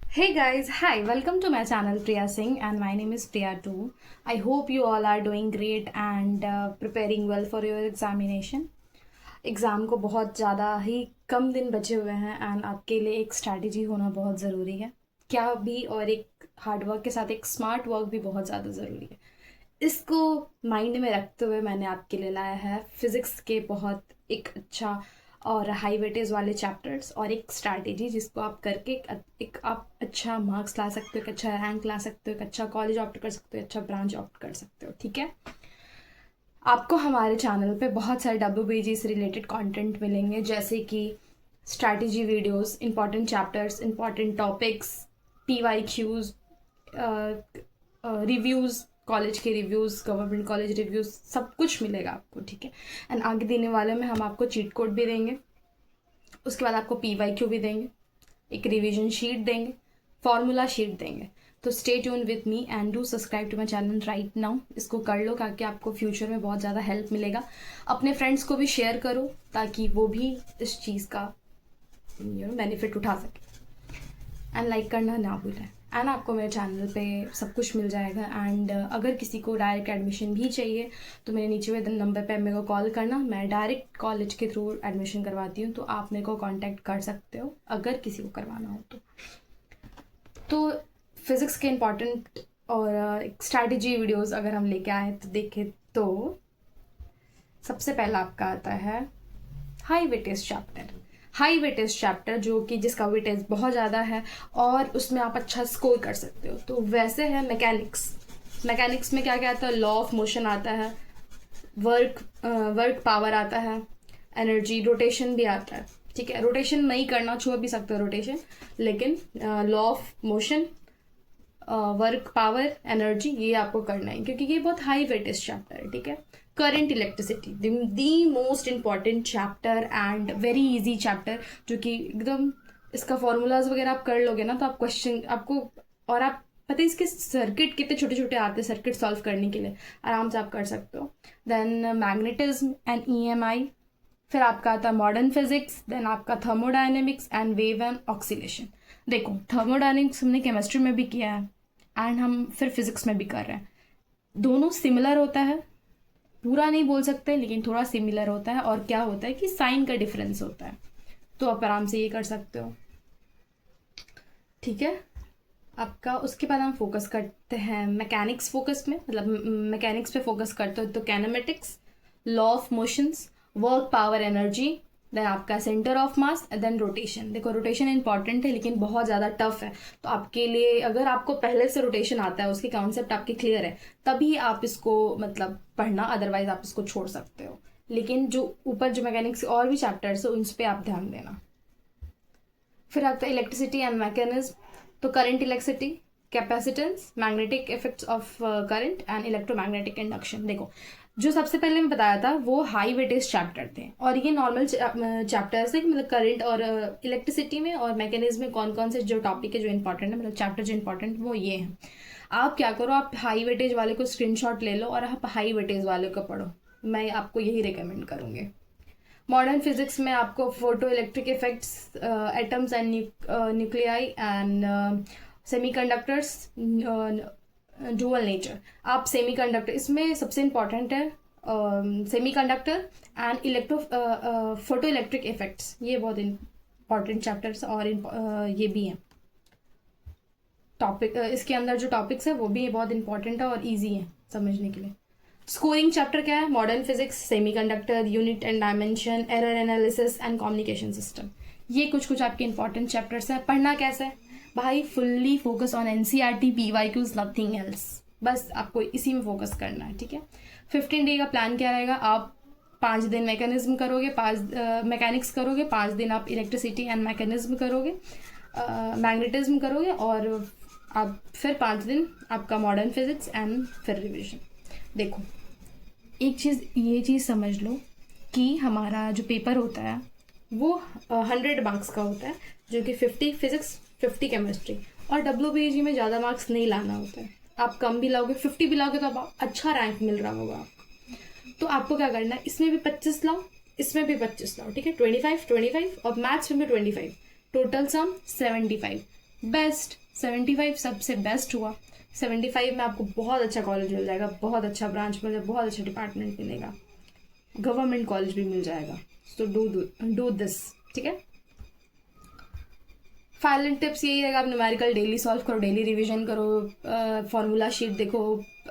Hey guys, hi, welcome to my channel Priya Singh and my name is Priya too. I hope you all are doing great and preparing well for your examination. Exam को बहुत ज़्यादा ही कम दिन बचे हुए हैं and आपके लिए एक स्ट्रैटेजी होना बहुत ज़रूरी है क्या भी और एक हार्ड वर्क के साथ एक स्मार्ट वर्क भी बहुत ज़्यादा ज़रूरी है। इसको माइंड में रखते हुए मैंने आपके लिए लाया है फिज़िक्स के बहुत एक अच्छा और हाई वेटेज वाले चैप्टर्स और एक स्ट्रैटेजी जिसको आप करके एक आप अच्छा मार्क्स ला सकते हो, एक अच्छा रैंक ला सकते हो, एक अच्छा कॉलेज ऑप्ट कर सकते हो, अच्छा ब्रांच ऑप्ट कर सकते हो। ठीक है, आपको हमारे चैनल पे बहुत सारे WBG से रिलेटेड कंटेंट मिलेंगे जैसे कि strategy videos, important chapters, important topics, PYQs, reviews, college के रिव्यूज़, गवर्नमेंट कॉलेज रिव्यूज़, सब कुछ मिलेगा आपको। ठीक है, एंड आगे देने वाले में हम आपको चीट कोड भी देंगे, उसके बाद आपको PYQ भी देंगे, एक रिवीजन शीट देंगे, फॉर्मूला शीट देंगे। तो stay tune with me and do subscribe to my channel right now. इसको कर लो ताकि आपको फ्यूचर में बहुत ज़्यादा हेल्प मिलेगा। अपने फ्रेंड्स को भी शेयर करो ताकि वो भी इस चीज़ का बेनिफिट उठा सके एंड लाइक करना ना भूलें। एंड आपको मेरे चैनल पे सब कुछ मिल जाएगा एंड अगर किसी को डायरेक्ट एडमिशन भी चाहिए तो मेरे नीचे हुए नंबर पे मेरे को कॉल करना, मैं डायरेक्ट कॉलेज के थ्रू एडमिशन करवाती हूँ, तो आप मेरे को कांटेक्ट कर सकते हो अगर किसी को करवाना हो तो फिज़िक्स के इम्पॉर्टेंट और स्ट्रैटेजी वीडियोस अगर हम लेके आए तो देखें तो सबसे पहला आपका आता है high weightage chapter. High weightage chapter जो कि जिसका वेटेज बहुत ज़्यादा है और उसमें आप अच्छा स्कोर कर सकते हो। तो वैसे है मैकेनिक्स। मैकेनिक्स में क्या क्या आता है? लॉ ऑफ मोशन आता है, वर्क पावर आता है, एनर्जी, रोटेशन भी आता है। ठीक है, रोटेशन नहीं करना, छू भी सकते हो रोटेशन, लेकिन law of motion, work power, energy, ये आपको करना है क्योंकि ये बहुत हाई वेटेज चैप्टर है। ठीक है, current electricity, the most important chapter and very easy chapter, जो कि एकदम इसका फॉर्मूलाज वगैरह आप कर लोगे ना तो आप क्वेश्चन आपको, और आप पता है इसके सर्किट कितने छोटे छोटे आते हैं सर्किट सॉल्व करने के लिए, आराम से आप कर सकते हो। देन मैग्नेटिज्म एंड EMI, फिर आपका आता है मॉडर्न फिजिक्स, देन आपका thermodynamics and wave and oscillation. देखो थर्मोडाइनमिक्स हमने केमिस्ट्री में भी किया है एंड हम फिर फिजिक्स में भी कर रहे हैं। दोनों सिमिलर होता है, पूरा नहीं बोल सकते लेकिन थोड़ा सिमिलर होता है, और क्या होता है कि साइन का डिफरेंस होता है, तो आप आराम से ये कर सकते हो। ठीक है, आपका उसके बाद हम फोकस करते हैं मैकेनिक्स फोकस में, मतलब मैकेनिक्स पे फोकस करते हो तो kinematics, law of motions, work power energy, then आपका centre of mass, then rotation. देखो रोटेशन इंपॉर्टेंट है लेकिन बहुत ज़्यादा टफ है, तो आपके लिए अगर आपको पहले से रोटेशन आता है, उसके कॉन्सेप्ट आपके क्लियर है, तभी आप इसको मतलब पढ़ना, अदरवाइज आप इसको छोड़ सकते हो। लेकिन जो ऊपर जो मैकेनिक्स और भी चैप्टर्स है उन पर आप ध्यान देना। फिर आता है इलेक्ट्रिसिटी एंड मैकेनिज्म, तो current, electricity, capacitance, magnetic effects of current and electromagnetic induction. देखो जो सबसे पहले मैं बताया था वो हाई वेटेज चैप्टर थे और ये नॉर्मल चैप्टर्स है, मतलब करंट और इलेक्ट्रिसिटी में और मैकेनिज्म में कौन कौन से जो टॉपिक है जो इंपॉर्टेंट है, मतलब चैप्टर जो इंपॉर्टेंट वो ये हैं। आप क्या करो, आप हाई वेटेज वाले को स्क्रीनशॉट ले लो और आप हाई वेटेज वाले को पढ़ो, मैं आपको यही रिकमेंड करूँगी। मॉडर्न फिजिक्स में आपको photo electric effects, atoms and nuclei and semiconductors, dual nature. आप सेमीकंडक्टर, इसमें सबसे इम्पॉर्टेंट है semiconductor and photo electric effects, ये बहुत इम्पॉर्टेंट चैप्टर्स और ये भी हैं टॉपिक। इसके अंदर जो टॉपिक्स है वो भी बहुत इंपॉर्टेंट है और ईजी है समझने के लिए। स्कोरिंग चैप्टर क्या है? Modern physics, semiconductor, unit and dimension, error analysis and communication system. ये कुछ कुछ आपके इंपॉर्टेंट चैप्टर्स हैं। पढ़ना कैसे है भाई? Fully focus on NCERT, PYQs, nothing else, बस आपको इसी में फोकस करना है। ठीक है, 15 डे का प्लान क्या रहेगा? आप 5 दिन मैकेनिज्म करोगे, 5 मैकेनिक्स करोगे, 5 दिन आप इलेक्ट्रिसिटी एंड मैकेनिज्म करोगे, मैग्नेटिज्म करोगे, और आप फिर 5 दिन आपका मॉडर्न फिजिक्स एंड फिर रिविजन। देखो एक चीज़, ये चीज़ समझ लो कि हमारा जो पेपर होता है वो 100 मार्क्स का होता है, जो कि 50 फिजिक्स, 50 केमिस्ट्री, और WBG में ज़्यादा मार्क्स नहीं लाना होता है। आप कम भी लाओगे, 50 भी लाओगे तो आप अच्छा रैंक मिल रहा होगा आपको। तो आपको क्या करना है, इसमें भी 25 लाओ, इसमें भी 25 लाओ। ठीक है, 25 25 और मैथ्स में भी 25, टोटल सम 75। बेस्ट 75 सबसे बेस्ट हुआ। 75 में आपको बहुत अच्छा कॉलेज मिल जाएगा, बहुत अच्छा ब्रांच मिल जाएगा, बहुत अच्छा डिपार्टमेंट मिलेगा, गवर्नमेंट कॉलेज भी मिल जाएगा। सो डू दिस, ठीक है। फाइनल टिप्स यही रहेगा, आप न्यूमेरिकल डेली सॉल्व करो, डेली रिवीजन करो, फॉर्मूला शीट देखो,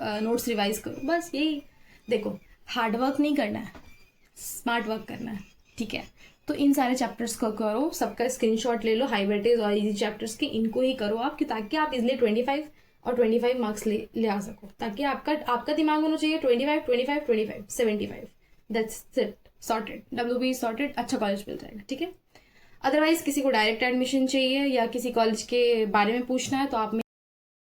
नोट्स रिवाइज करो, बस यही। देखो, हार्ड वर्क नहीं करना है, स्मार्ट वर्क करना है, ठीक है। तो इन सारे चैप्टर्स को करो, सबका स्क्रीनशॉट ले लो, हाई वेटेज और इजी चैप्टर्स के, इनको ही करो आप, कि ताकि आप इजिली 25 और 25 मार्क्स ले आ सको, ताकि आपका दिमाग होना चाहिए 25 25 25 75। That's it, sorted, WB sorted, अच्छा कॉलेज मिल जाएगा, ठीक है। अदरवाइज किसी को डायरेक्ट एडमिशन चाहिए या किसी कॉलेज के बारे में पूछना है तो आप